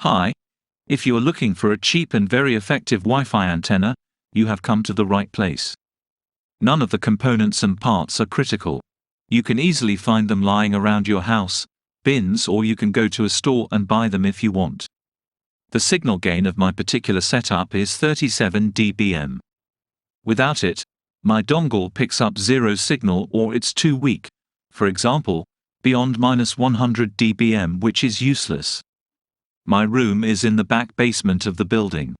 Hi, if you are looking for a cheap and very effective Wi-Fi antenna, you have come to the right place. None of the components and parts are critical. You can easily find them lying around your house, bins, or you can go to a store and buy them if you want. The signal gain of my particular setup is 37 dBm. Without it, my dongle picks up zero signal or it's too weak, for example, beyond -100 dBm, which is useless. My room is in the back basement of the building.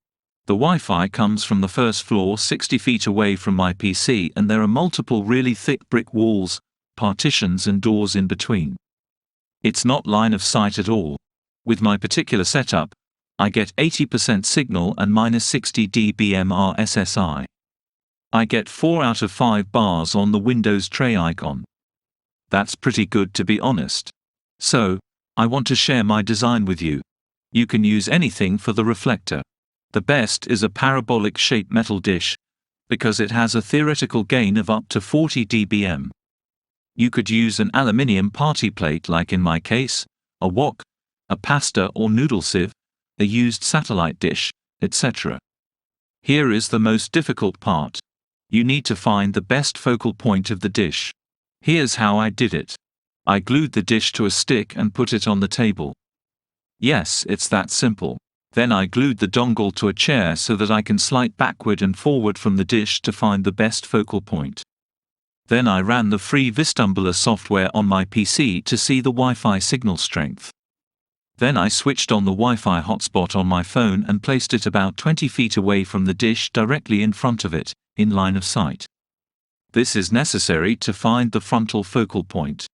The Wi-Fi comes from the first floor 60 feet away from my PC, and there are multiple really thick brick walls, partitions and doors in between. It's not line of sight at all. With my particular setup, I get 80% signal and -60 dBm RSSI. I get 4 out of 5 bars on the Windows tray icon. That's pretty good, to be honest. So, I want to share my design with you. You can use anything for the reflector. The best is a parabolic-shaped metal dish, because it has a theoretical gain of up to 40 dBm. You could use an aluminium party plate, like in my case, a wok, a pasta or noodle sieve, a used satellite dish, etc. Here is the most difficult part. You need to find the best focal point of the dish. Here's how I did it. I glued the dish to a stick and put it on the table. Yes, it's that simple. Then I glued the dongle to a chair so that I can slide backward and forward from the dish to find the best focal point. Then I ran the free Vistambler software on my PC to see the Wi-Fi signal strength. Then I switched on the Wi-Fi hotspot on my phone and placed it about 20 feet away from the dish, directly in front of it, in line of sight. This is necessary to find the frontal focal point.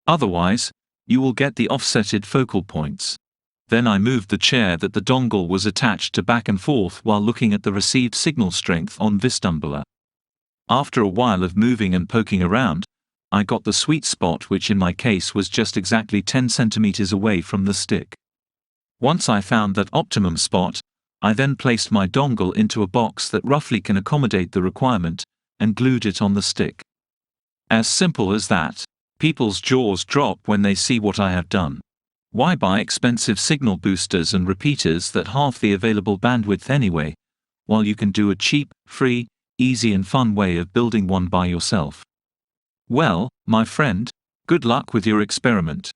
Otherwise, you will get the offsetted focal points. Then I moved the chair that the dongle was attached to back and forth while looking at the received signal strength on Vistambler. After a while of moving and poking around, I got the sweet spot, which in my case was just exactly 10 centimeters away from the stick. Once I found that optimum spot, I then placed my dongle into a box that roughly can accommodate the requirement, and glued it on the stick. As simple as that. People's jaws drop when they see what I have done. Why buy expensive signal boosters and repeaters that halve the available bandwidth anyway, while you can do a cheap, free, easy and fun way of building one by yourself? Well, my friend, good luck with your experiment.